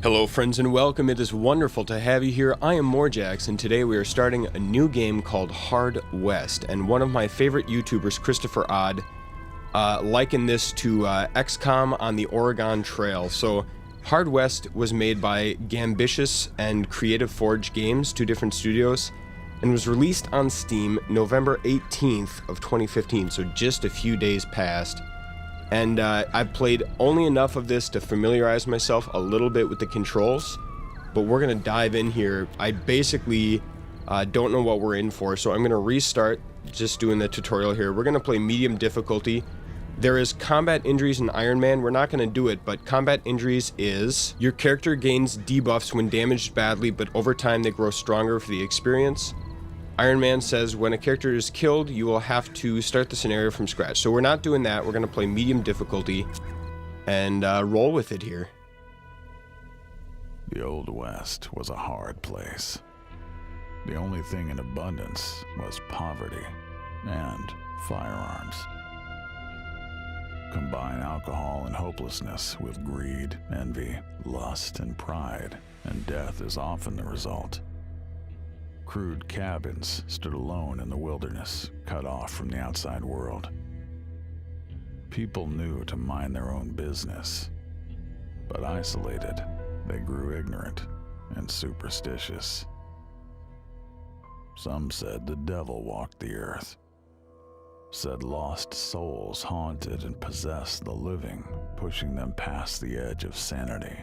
Hello friends and welcome, it is wonderful to have you here. I am Morjax and today we are starting a new game called Hard West, and one of my favorite YouTubers, Christopher Odd, likened this to XCOM on the Oregon Trail. So Hard West was made by Gambitious and Creative Forge Games, two different studios, and was released on Steam November 18th of 2015, so just a few days past. And I've played only enough of this to familiarize myself a little bit with the controls, but we're going to dive in here. I basically don't know what we're in for, so I'm going to restart just doing the tutorial here. We're going to play medium difficulty. There is combat injuries in Iron Man. We're not going to do it, but combat injuries is your character gains debuffs when damaged badly, but over time they grow stronger for the experience. Iron Man says when a character is killed, you will have to start the scenario from scratch. So we're not doing that. We're going to play medium difficulty and roll with it here. The Old West was a hard place. The only thing in abundance was poverty and firearms. Combine alcohol and hopelessness with greed, envy, lust, and pride, and death is often the result. Crude cabins stood alone in the wilderness, cut off from the outside world. People knew to mind their own business, but isolated, they grew ignorant and superstitious. Some said the devil walked the earth, said lost souls haunted and possessed the living, pushing them past the edge of sanity.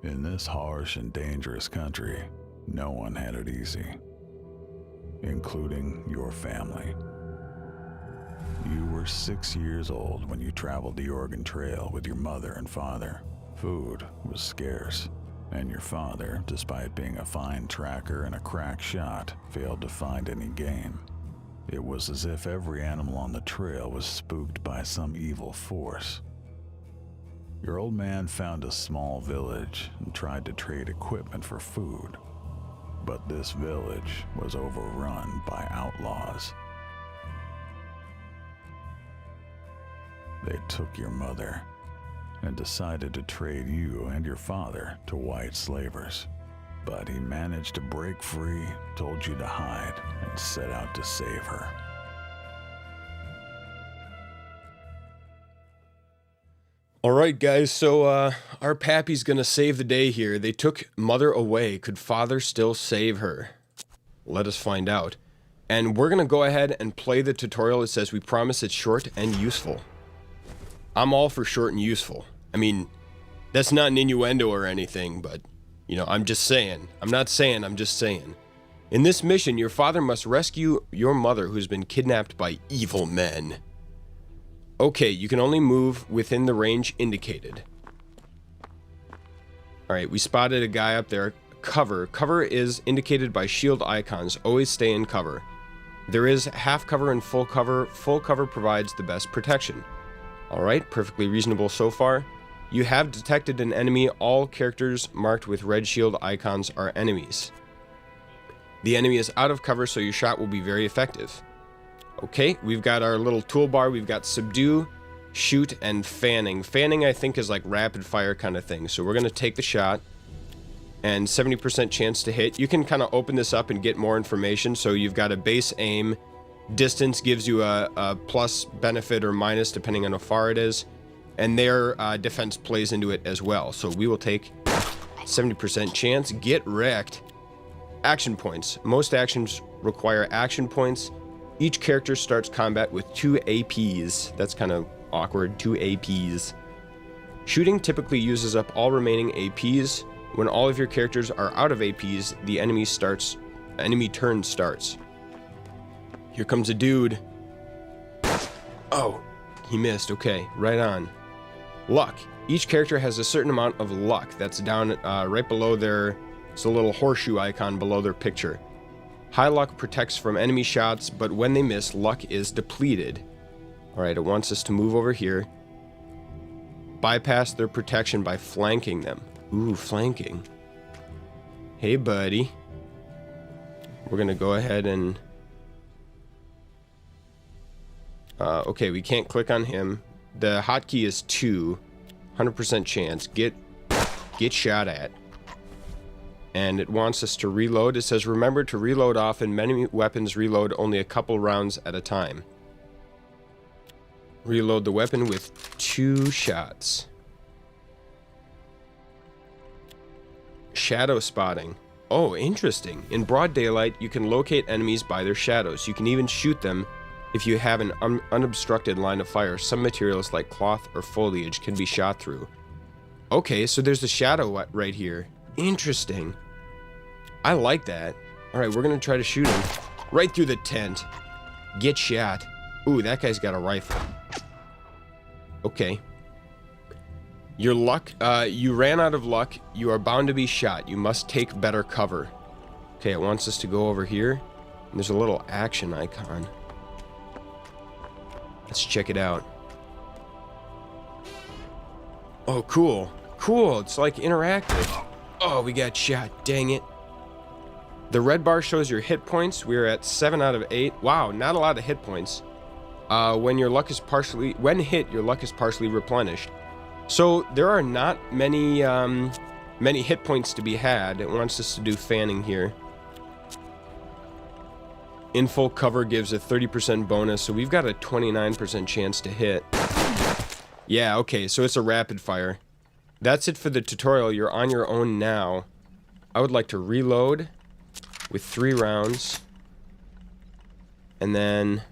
In this harsh and dangerous country, no one had it easy, including your family. You were 6 years old when you traveled the Oregon Trail with your mother and father. Food was scarce, and your father, despite being a fine tracker and a crack shot, failed to find any game. It was as if every animal on the trail was spooked by some evil force. Your old man found a small village and tried to trade equipment for food. But this village was overrun by outlaws. They took your mother and decided to trade you and your father to white slavers. But he managed to break free, told you to hide, and set out to save her. Alright guys, so our pappy's gonna save the day here. They took mother away. Could father still save her? Let us find out. And we're gonna go ahead and play the tutorial. It says we promise it's short and useful. I'm all for short and useful. I mean, that's not an innuendo or anything, but, you know, I'm just saying. I'm not saying, I'm just saying. In this mission, your father must rescue your mother who's been kidnapped by evil men. Okay, you can only move within the range indicated. Alright, we spotted a guy up there. Cover. Cover is indicated by shield icons. Always stay in cover. There is half cover and full cover. Full cover provides the best protection. Alright, perfectly reasonable so far. You have detected an enemy. All characters marked with red shield icons are enemies. The enemy is out of cover, so your shot will be very effective. Okay, we've got our little toolbar. We've got subdue, shoot, and fanning. Fanning, I think, is like rapid fire kind of thing. So we're going to take the shot, and 70% chance to hit. You can kind of open this up and get more information. So you've got a base aim. Distance gives you a plus benefit or minus depending on how far it is. And their defense plays into it as well. So we will take 70% chance. Get wrecked. Action points. Most actions require action points. Each character starts combat with 2 APs. That's kind of awkward, 2 APs. Shooting typically uses up all remaining APs. When all of your characters are out of APs, the enemy turn starts. Here comes a dude. Oh, he missed. Okay, right on. Luck. Each character has a certain amount of luck. That's down right below their... It's a little horseshoe icon below their picture. High luck protects from enemy shots, but when they miss, luck is depleted. Alright, it wants us to move over here. Bypass their protection by flanking them. Ooh, flanking. Hey, buddy. We're gonna go ahead and... okay, we can't click on him. The hotkey is 2. 100% chance. Get get shot at. And it wants us to reload. It says, remember to reload often. Many weapons reload only a couple rounds at a time. Reload the weapon with 2 shots. Shadow spotting. Oh, interesting. In broad daylight, you can locate enemies by their shadows. You can even shoot them if you have an unobstructed line of fire. Some materials like cloth or foliage can be shot through. Okay, so there's a shadow right here. Interesting. I like that. Alright, we're gonna try to shoot him. Right through the tent. Get shot. Ooh, that guy's got a rifle. Okay. Your luck, you ran out of luck. You are bound to be shot. You must take better cover. Okay, it wants us to go over here. And there's a little action icon. Let's check it out. Oh, cool. Cool, it's like interactive. Oh, we got shot, dang it. The red bar shows your hit points. We're at 7 out of 8. Wow, not a lot of hit points. When your luck is when hit, your luck is partially replenished. So there are not many many hit points to be had. It wants us to do fanning here. In full cover gives a 30% bonus, so we've got a 29% chance to hit. Yeah, okay, so it's a rapid fire. That's it for the tutorial. You're on your own now. I would like to reload with 3 rounds. And then...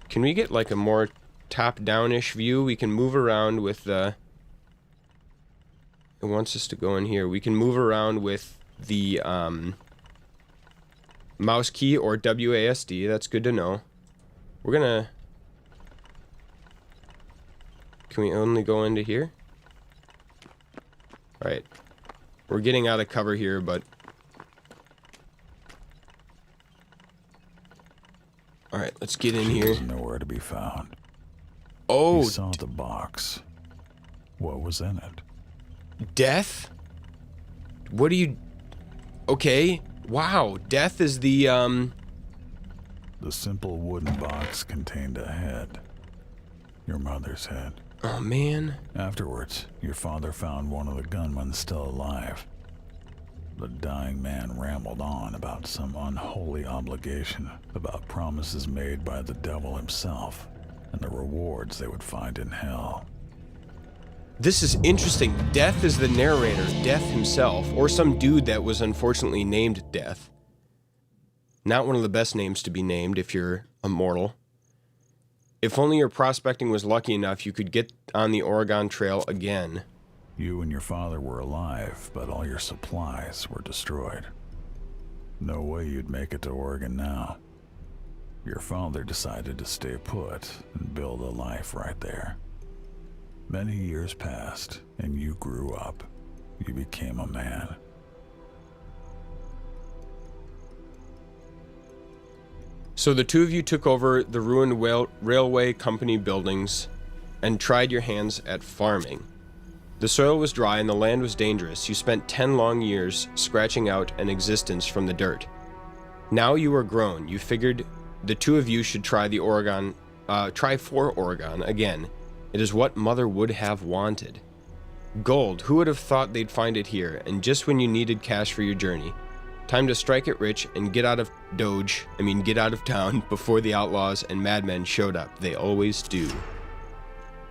Can we get like a more top-down-ish view? We can move around with the... It wants us to go in here. We can move around with the mouse key or WASD. That's good to know. We're gonna... Can we only go into here? Alright. We're getting out of cover here, but... Alright, let's get in here. She was nowhere to be found. Oh! You saw the box. What was in it? Death? What do you... Okay. Wow. Death is the, The simple wooden box contained a head. Your mother's head. Oh, man. Afterwards, your father found one of the gunmen still alive. The dying man rambled on about some unholy obligation, about promises made by the devil himself, and the rewards they would find in hell. This is interesting. Death is the narrator, Death himself, or some dude that was unfortunately named Death. Not one of the best names to be named if you're immortal. If only your prospecting was lucky enough, you could get on the Oregon Trail again. You and your father were alive, but all your supplies were destroyed. No way you'd make it to Oregon now. Your father decided to stay put and build a life right there. Many years passed, and you grew up. You became a man. So the two of you took over the ruined railway company buildings and tried your hands at farming. The soil was dry and the land was dangerous. You spent 10 long years scratching out an existence from the dirt. Now you are grown. You figured the two of you should try for Oregon again. It is what Mother would have wanted. Gold. Who would have thought they'd find it here, and just when you needed cash for your journey? Time to strike it rich and get out of get out of town before the outlaws and madmen showed up. They always do.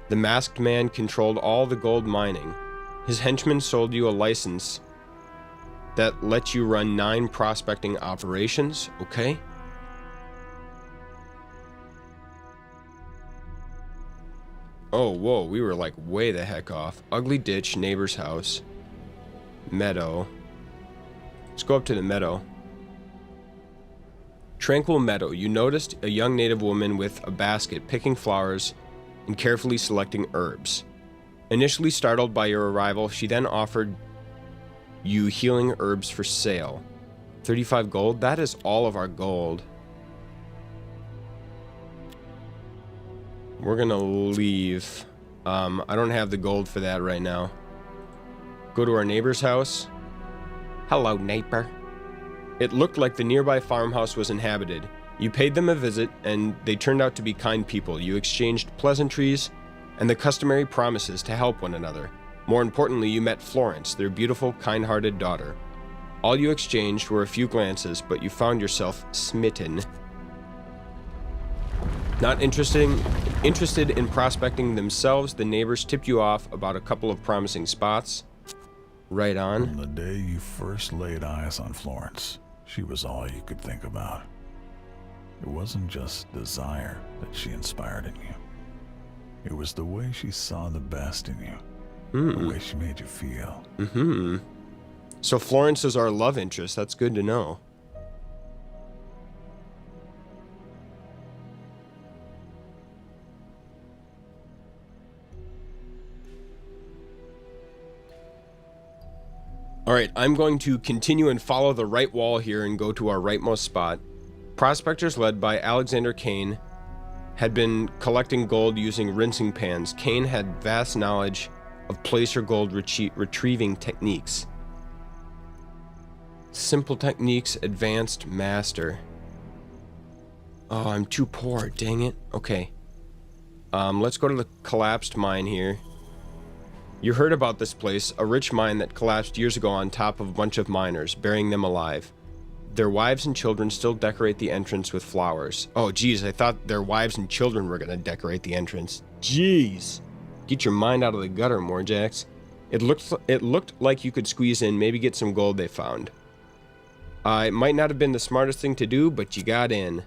The masked man controlled all the gold mining. His henchmen sold you a license that lets you run 9 prospecting operations, okay? Oh, whoa, we were like way the heck off. Ugly ditch, neighbor's house, meadow. Let's go up to the meadow. Tranquil meadow. You noticed a young native woman with a basket picking flowers and carefully selecting herbs. Initially startled by your arrival, she then offered you healing herbs for sale. 35 gold? That is all of our gold. We're gonna leave. I don't have the gold for that right now. Go to our neighbor's house. Hello, neighbor. It looked like the nearby farmhouse was inhabited. You paid them a visit, and they turned out to be kind people. You exchanged pleasantries and the customary promises to help one another. More importantly, you met Florence, their beautiful, kind-hearted daughter. All you exchanged were a few glances, but you found yourself smitten. Not interested in prospecting themselves, the neighbors tipped you off about a couple of promising spots. Right on. From the day you first laid eyes on Florence, she was all you could think about. It wasn't just desire that she inspired in you. It was the way she saw the best in you. The way she made you feel. So Florence is our love interest. That's good to know. Alright, I'm going to continue and follow the right wall here and go to our rightmost spot. Prospectors led by Alexander Kane had been collecting gold using rinsing pans. Kane had vast knowledge of placer gold retrieving techniques. Simple techniques, advanced, master. Oh, I'm too poor, dang it. Okay. Let's go to the collapsed mine here. You heard about this place, a rich mine that collapsed years ago on top of a bunch of miners, burying them alive. Their wives and children still decorate the entrance with flowers. Oh, geez, I thought their wives and children were gonna decorate the entrance. Jeez. Get your mind out of the gutter, Morjax. It looked like you could squeeze in, maybe get some gold they found. It might not have been the smartest thing to do, but you got in.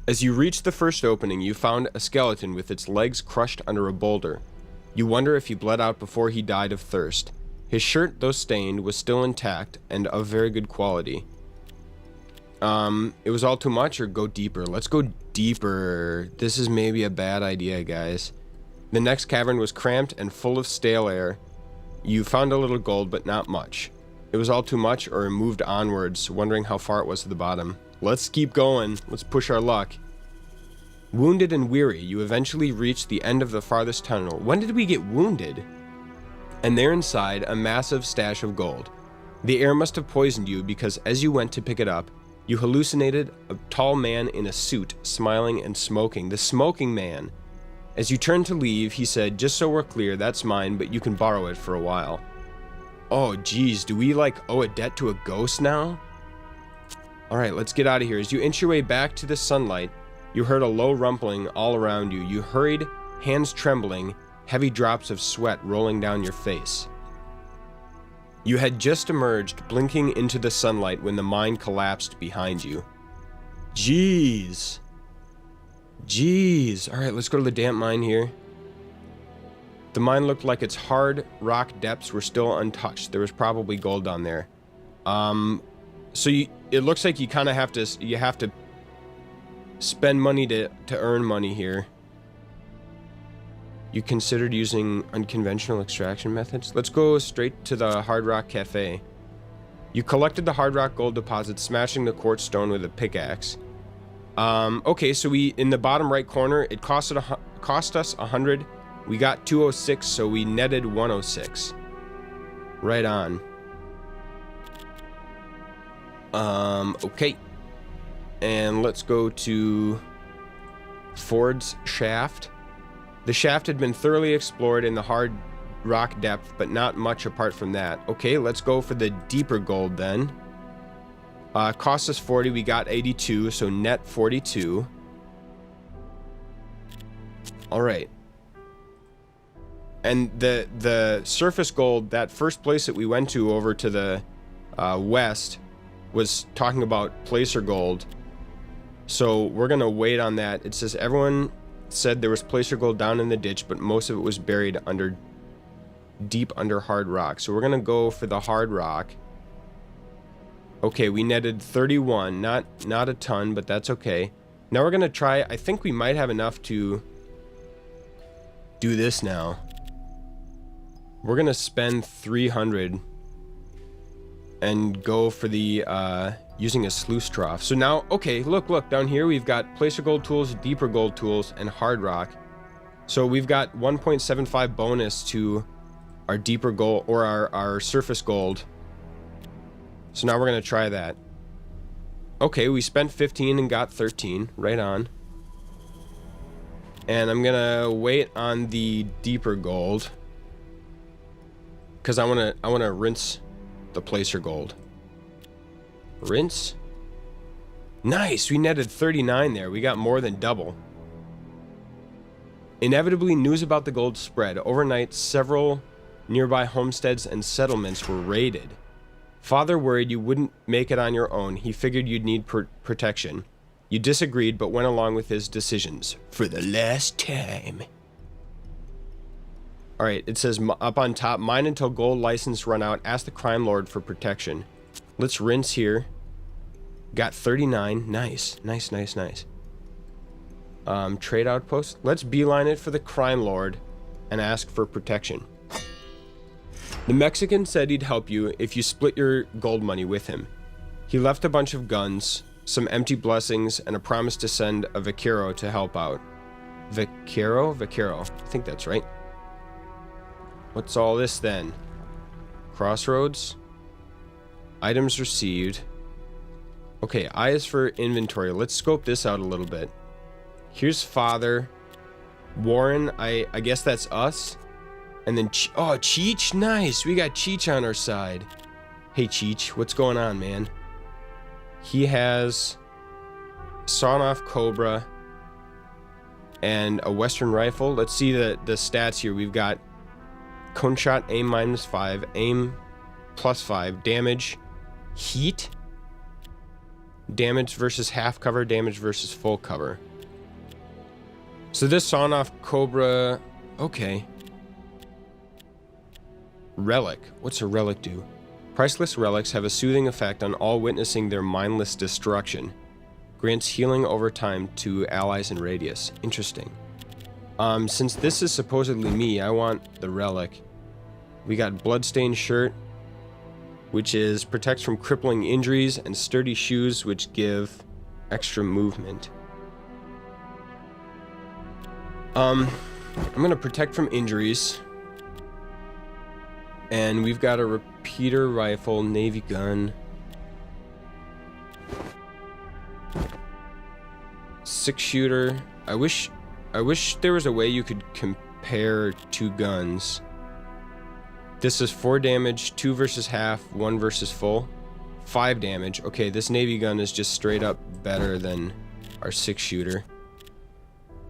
As you reached the first opening, you found a skeleton with its legs crushed under a boulder. You wonder if he bled out before he died of thirst. His shirt, though stained, was still intact and of very good quality. It was all too much, or go deeper? Let's go deeper. This is maybe a bad idea, guys. The next cavern was cramped and full of stale air. You found a little gold, but not much. It was all too much, or moved onwards, wondering how far it was to the bottom. Let's keep going. Let's push our luck. Wounded and weary, you eventually reached the end of the farthest tunnel. When did we get wounded? And there inside, a massive stash of gold. The air must have poisoned you, because as you went to pick it up, you hallucinated a tall man in a suit, smiling and smoking. The smoking man. As you turned to leave, he said, "Just so we're clear, that's mine, but you can borrow it for a while." Oh, geez, do we, like, owe a debt to a ghost now? Alright, let's get out of here. As you inch your way back to the sunlight, you heard a low rumbling all around you. You hurried, hands trembling, heavy drops of sweat rolling down your face. You had just emerged, blinking into the sunlight when the mine collapsed behind you. Jeez. Jeez. Alright, let's go to the damp mine here. The mine looked like its hard rock depths were still untouched. There was probably gold down there. So it looks like you kind of have to spend money to earn money here. You considered using unconventional extraction methods? Let's go straight to the Hard Rock Cafe. You collected the Hard Rock gold deposit, smashing the quartz stone with a pickaxe. Okay, so in the bottom right corner, it cost us 100. We got 206, so we netted 106. Right on. Okay. And let's go to Ford's shaft. The shaft had been thoroughly explored in the hard rock depth, but not much apart from that. Okay, let's go for the deeper gold then. Cost us 40, we got 82, so net 42. Alright. And the surface gold, that first place that we went to over to the west, was talking about placer gold. So we're going to wait on that. It says everyone said there was placer gold down in the ditch, but most of it was buried deep under hard rock. So we're going to go for the hard rock. Okay, we netted 31. Not a ton, but that's okay. Now we're going to try, I think we might have enough to do this now. We're going to spend 300 and go for the using a sluice trough. So now, okay, look down here we've got placer gold tools, deeper gold tools, and hard rock. So we've got 1.75 bonus to our deeper gold, or our surface gold. So now we're gonna try that. Okay, we spent 15 and got 13. Right on. And I'm gonna wait on the deeper gold. because I wanna rinse the placer gold. Rinse. Nice, we netted 39 there. We got more than double. Inevitably, news about the gold spread. Overnight, several nearby homesteads and settlements were raided. Father worried you wouldn't make it on your own. He figured you'd need protection. You disagreed, but went along with his decisions. For the last time. Alright, it says up on top, mine until gold license run out. Ask the crime lord for protection. Let's rinse here. Got 39. Nice. Nice, nice, nice. Trade outpost. Let's beeline it for the crime lord and ask for protection. The Mexican said he'd help you if you split your gold money with him. He left a bunch of guns, some empty blessings, and a promise to send a vaquero to help out. Vaquero? Vaquero. I think that's right. What's all this then? Crossroads? Items received. Okay, I is for inventory. Let's scope this out a little bit. Here's Father. Warren, I guess that's us. And then, oh, Cheech, nice. We got Cheech on our side. Hey, Cheech, what's going on, man? He has sawn-off cobra and a Western rifle. Let's see the stats here. We've got cone shot, aim -5, aim +5, damage, heat, damage versus half cover, damage versus full cover. So this sawn-off cobra, okay. Relic. What's a relic do? Priceless relics have a soothing effect on all witnessing their mindless destruction. Grants healing over time to allies in radius. Interesting. Since this is supposedly me, I want the relic. We got bloodstained shirt, which is protects from crippling injuries, and sturdy shoes, which give extra movement. I'm gonna protect from injuries. And we've got a repeater rifle, navy gun. 6-shooter. I wish there was a way you could compare two guns. This is 4 damage, 2 versus half, 1 versus full. 5 damage. Okay, this navy gun is just straight up better than our 6-shooter.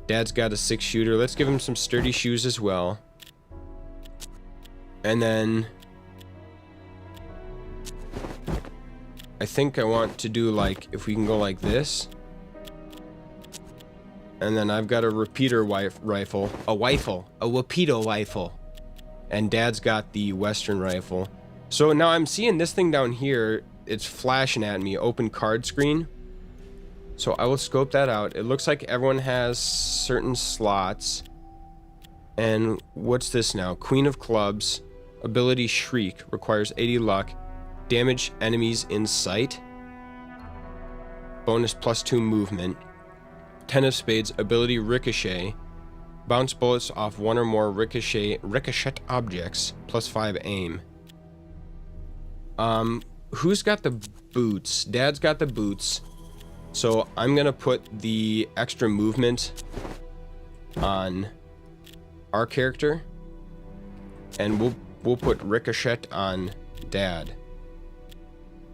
Dad's got a 6-shooter. Let's give him some sturdy shoes as well. And then I think I want to do, like, if we can go like this. And then I've got a repeater rifle. A Wapito rifle. And Dad's got the Western rifle. So now I'm seeing this thing down here. It's flashing at me. Open card screen. So I will scope that out. It looks like everyone has certain slots. And what's this now? Queen of Clubs. Ability Shriek. Requires 80 luck. Damage enemies in sight. Bonus +2 movement. 10 of Spades. Ability Ricochet. Bounce bullets off one or more ricochet objects. +5 aim. Who's got the boots? Dad's got the boots. So I'm gonna put the extra movement on our character. And we'll put Ricochet on Dad.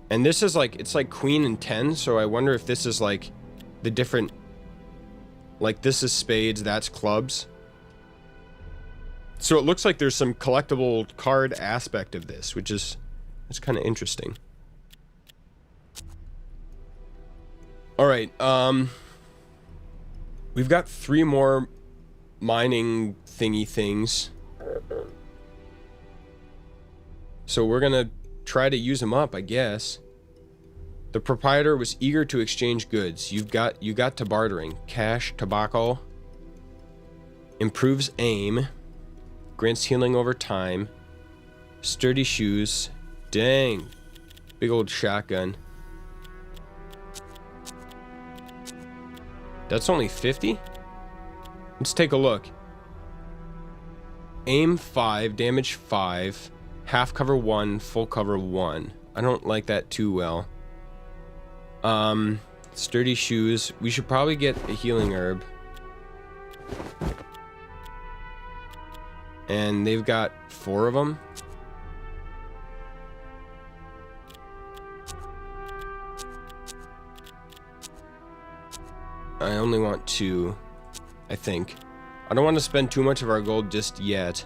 And this is like, it's like Queen and 10, so I wonder if this is like the different, like this is spades, that's clubs. So it looks like there's some collectible card aspect of this, which is, it's kind of interesting. All right, we've got 3 more mining thingy things. So we're gonna try to use them up, I guess. The proprietor was eager to exchange goods. You got to bartering. Cash, tobacco. Improves aim. Grants healing over time. Sturdy shoes. Dang. Big old shotgun. That's only 50? Let's take a look. Aim 5, damage 5, half cover 1, full cover 1. I don't like that too well. Sturdy shoes. We should probably get a healing herb. And they've got 4 of them. I only want 2, I think. I don't want to spend too much of our gold just yet.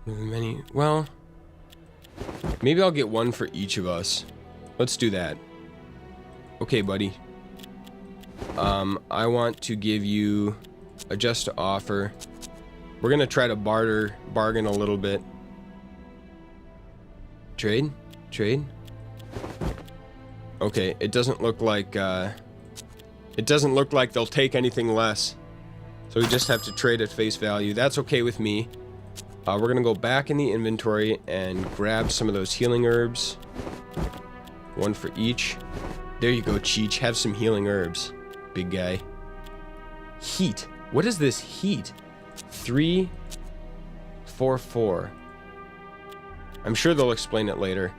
Many, well, maybe I'll get 1 for each of us. Let's do that. Okay, buddy. I want to give you a just to offer. We're gonna try to bargain a little bit. Trade? Trade? Okay, it doesn't look like they'll take anything less. So we just have to trade at face value. That's okay with me. We're gonna go back in the inventory and grab some of those healing herbs. 1 for each. There you go, Cheech. Have some healing herbs, big guy. Heat. What is this heat? 3, 4, 4. I'm sure they'll explain it later.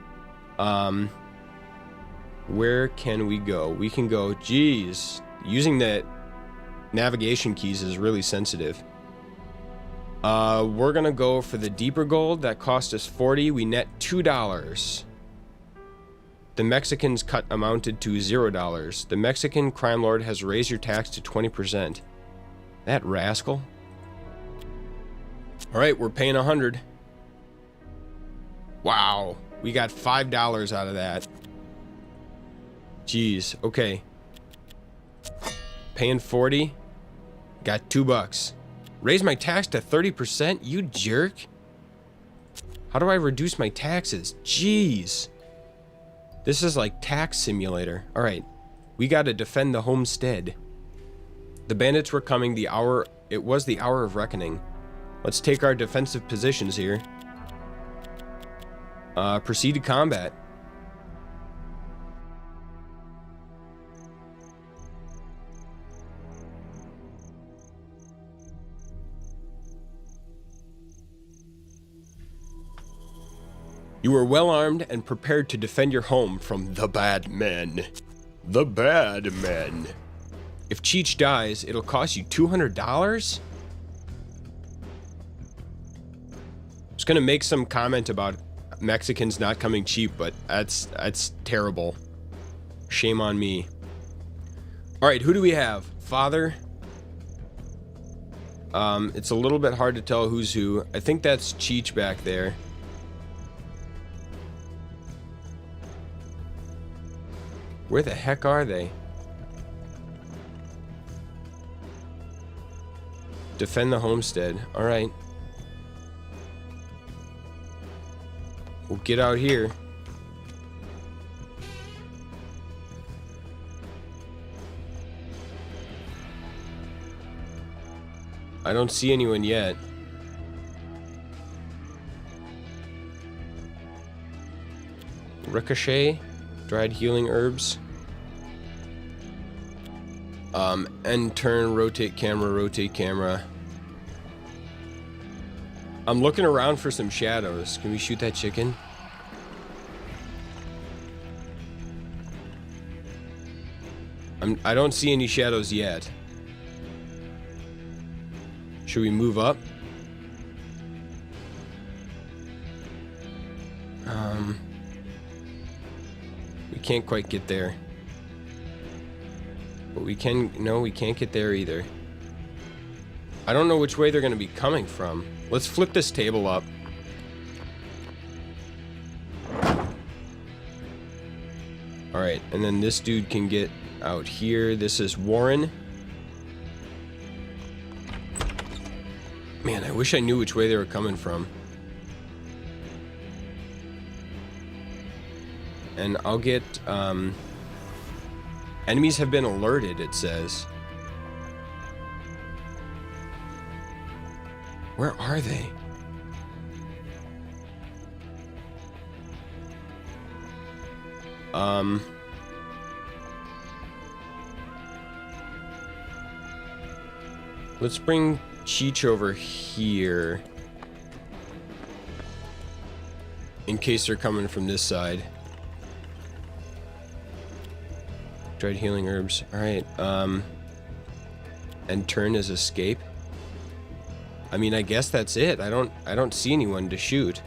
Where can we go? We can go, geez, using the navigation keys is really sensitive. We're gonna go for the deeper gold. That cost us 40. We net $2. The Mexicans cut amounted to $0. The Mexican crime lord has raised your tax to 20%. That rascal. All right, we're paying 100. Wow, we got $5 out of that. Jeez, okay. Paying 40. Got $2. Raise my tax to 30%? You jerk. How do I reduce my taxes? Jeez. This is like tax simulator. All right, we got to defend the homestead. The bandits were coming. It was the hour of reckoning. Let's take our defensive positions here. Proceed to combat. You are well armed and prepared to defend your home from the bad men. The bad men. If Cheech dies, it'll cost you $200? I was gonna make some comment about Mexicans not coming cheap, but that's terrible. Shame on me. All right, who do we have? Father. It's a little bit hard to tell who's who. I think that's Cheech back there. Where the heck are they? Defend the homestead. All right. We'll get out here. I don't see anyone yet. Ricochet, dried healing herbs. End turn, rotate camera. I'm looking around for some shadows. Can we shoot that chicken? I don't see any shadows yet. Should we move up? We can't quite get there. But we can, no, we can't get there either. I don't know which way they're going to be coming from. Let's flip this table up. Alright, and then this dude can get out here. This is Warren. Man, I wish I knew which way they were coming from. And I'll get, enemies have been alerted, it says. Where are they? Let's bring Cheech over here. In case they're coming from this side. Dried healing herbs. Alright, and turn is escape. I mean, I guess that's it. I don't see anyone to shoot.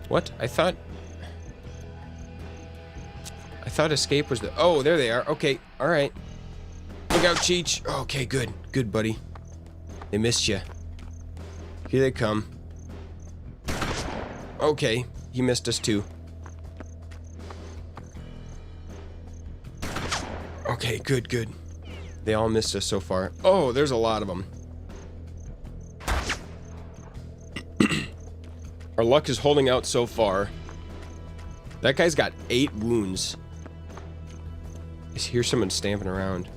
What? I thought... thought escape was the... Oh, there they are. Okay, alright. Look out, Cheech. Okay, good. Good, buddy. They missed you. Here they come. Okay, he missed us too. Okay, good, good. They all missed us so far. Oh, there's a lot of them. Our luck is holding out so far. That guy's got 8 wounds. I hear someone stamping around.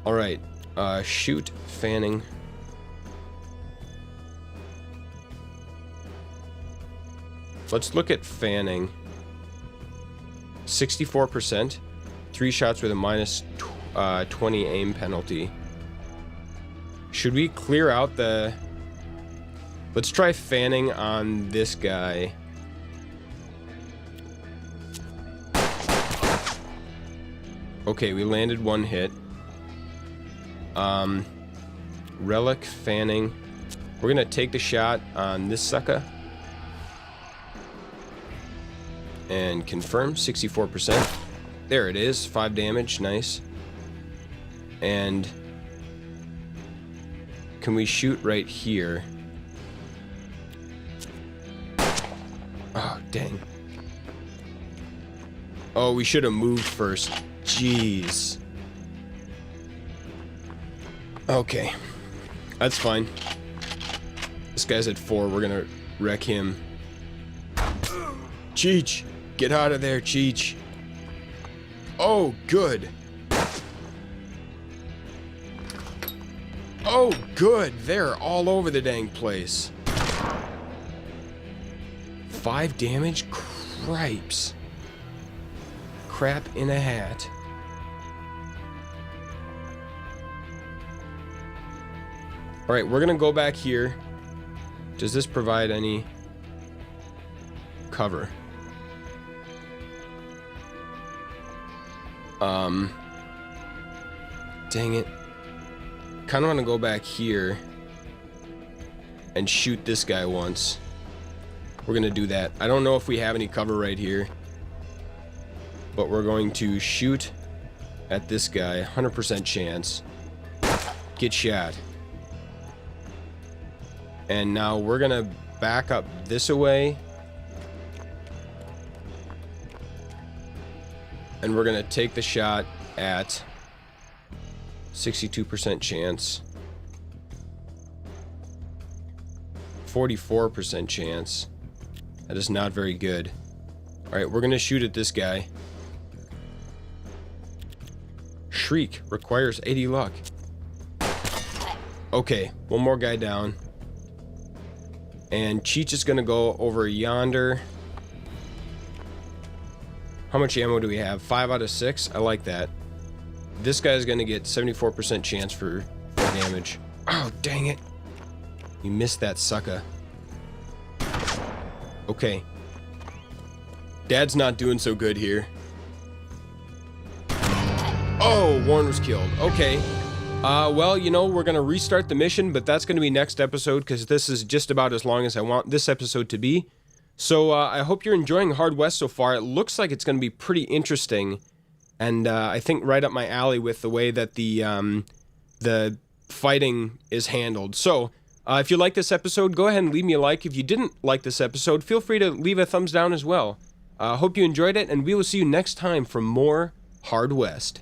Alright, shoot, fanning. Let's look at fanning. 64%. 3 shots with a minus 20 aim penalty. Should we clear out the... Let's try fanning on this guy. Okay, we landed 1 hit. Relic, fanning. We're gonna take the shot on this sucker. And confirm, 64%. There it is, 5 damage, nice. And can we shoot right here? Oh, dang. Oh, we should have moved first. Jeez. Okay. That's fine. This guy's at 4. We're gonna wreck him. Cheech! Get out of there, Cheech! Oh, good! Oh, good! They're all over the dang place. 5 damage? Cripes. Crap in a hat. Alright, we're gonna go back here. Does this provide any cover? Dang it. Kinda wanna go back here and shoot this guy once. We're gonna do that. I don't know if we have any cover right here, but we're going to shoot at this guy. 100% chance. Get shot. And now we're gonna back up this away. And we're gonna take the shot at 62% chance. 44% chance. That is not very good. Alright, we're gonna shoot at this guy. Shriek requires 80 luck. Okay, one more guy down. And Cheech is gonna go over yonder. How much ammo do we have? 5 out of 6? I like that. This guy's gonna get 74% chance for damage. Oh, dang it. You missed that sucker. Okay. Dad's not doing so good here. Oh, Warren was killed. Okay. Well, you know, we're gonna restart the mission, but that's gonna be next episode, because this is just about as long as I want this episode to be. So, I hope you're enjoying Hard West so far. It looks like it's gonna be pretty interesting, and, I think right up my alley with the way that the fighting is handled. So, if you like this episode, go ahead and leave me a like. If you didn't like this episode, feel free to leave a thumbs down as well. Hope you enjoyed it, and we will see you next time for more Hard West.